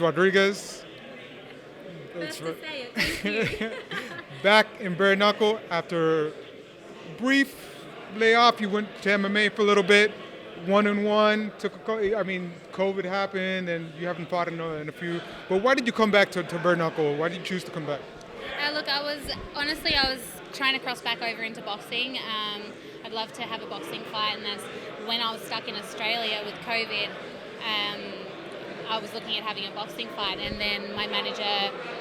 Rodriguez. First to say it. Thank you. Back in bare-knuckle after brief layoff. You went to MMA for a little bit, 1-1. COVID happened, and you haven't fought in a few. But why did you come back to bare-knuckle? Why did you choose to come back? Look, I was trying to cross back over into boxing. I'd love to have a boxing fight, and that's when I was stuck in Australia with COVID. I was looking at having a boxing fight, and then my manager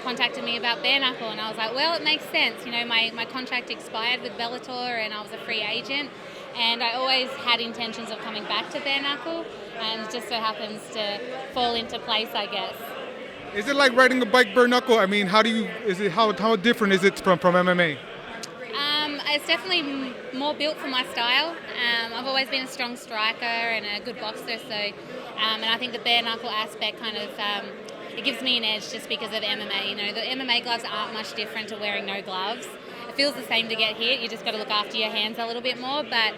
contacted me about bare-knuckle, and I was like, well, it makes sense. You know, my contract expired with Bellator, and I was a free agent, and I always had intentions of coming back to bare-knuckle, and it just so happens to fall into place, I guess. Is it like riding a bike bare-knuckle? I mean, how different is it from MMA? It's definitely more built for my style. I've always been a strong striker and a good boxer, so and I think the bare-knuckle aspect kind of it gives me an edge just because of MMA. You know, the MMA gloves aren't much different to wearing no gloves. It feels the same to get hit. You just got to look after your hands a little bit more. But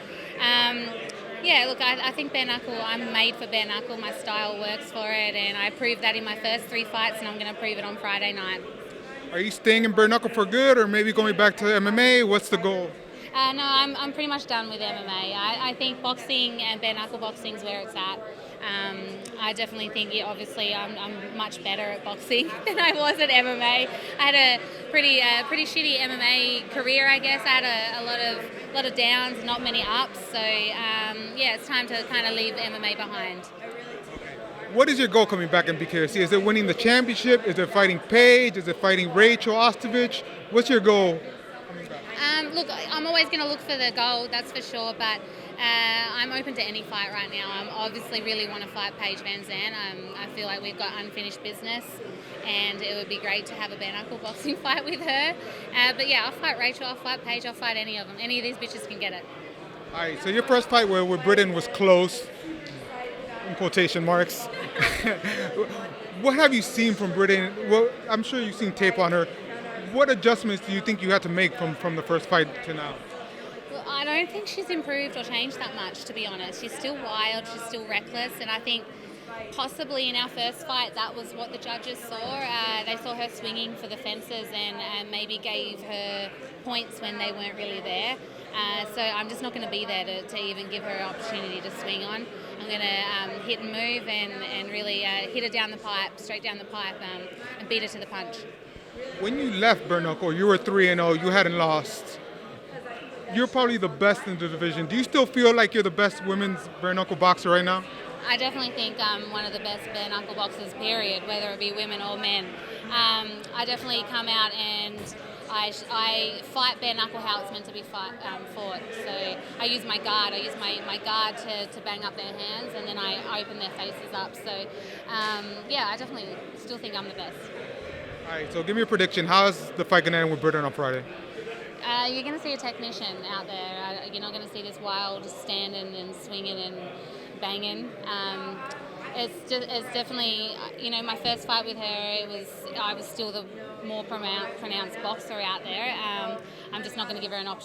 yeah, look, I think bare-knuckle. I'm made for bare-knuckle. My style works for it, and I proved that in my first 3 fights, and I'm going to prove it on Friday night. Are you staying in bare-knuckle for good, or maybe going back to MMA? What's the goal? No, I'm pretty much done with MMA. I think boxing and bare-knuckle boxing is where it's at. I definitely think, obviously, I'm much better at boxing than I was at MMA. I had a pretty shitty MMA career, I guess. I had a lot of downs, not many ups. So yeah, it's time to kind of leave MMA behind. What is your goal coming back in BKFC? Is it winning the championship? Is it fighting Paige? Is it fighting Rachel Ostovich? What's your goal? Look, I'm always going to look for the gold, that's for sure, but I'm open to any fight right now. I obviously really want to fight Paige VanZant. I feel like we've got unfinished business, and it would be great to have a bare-knuckle boxing fight with her. But yeah, I'll fight Rachel, I'll fight Paige, I'll fight any of them. Any of these bitches can get it. All right, so your first fight with Britain was close, in quotation marks. What have you seen from Britain? Well, I'm sure you've seen tape on her. What adjustments do you think you had to make from the first fight to now? Well, I don't think she's improved or changed that much, to be honest. She's still wild, she's still reckless, and I think possibly in our first fight that was what the judges saw. They saw her swinging for the fences and maybe gave her points when they weren't really there. So I'm just not going to be there to even give her an opportunity to swing on. I'm going to hit and move and really hit her down the pipe, straight down the pipe, and beat her to the punch. When you left bare-knuckle, you were 3-0. You hadn't lost. You're probably the best in the division. Do you still feel like you're the best women's bare-knuckle boxer right now? I definitely think I'm one of the best bare-knuckle boxers, period, whether it be women or men. I definitely come out and I fight bare-knuckle how it's meant to be fought. So I use my guard. I use my guard to bang up their hands, and then I open their faces up. So yeah, I definitely still think I'm the best. All right, so give me a prediction. How is the fight going to end with Britain on Friday? You're going to see a technician out there. You're not going to see this wild standing and swinging and banging. It's definitely, you know, my first fight with her, I was still the more pronounced boxer out there. I'm just not going to give her an opportunity.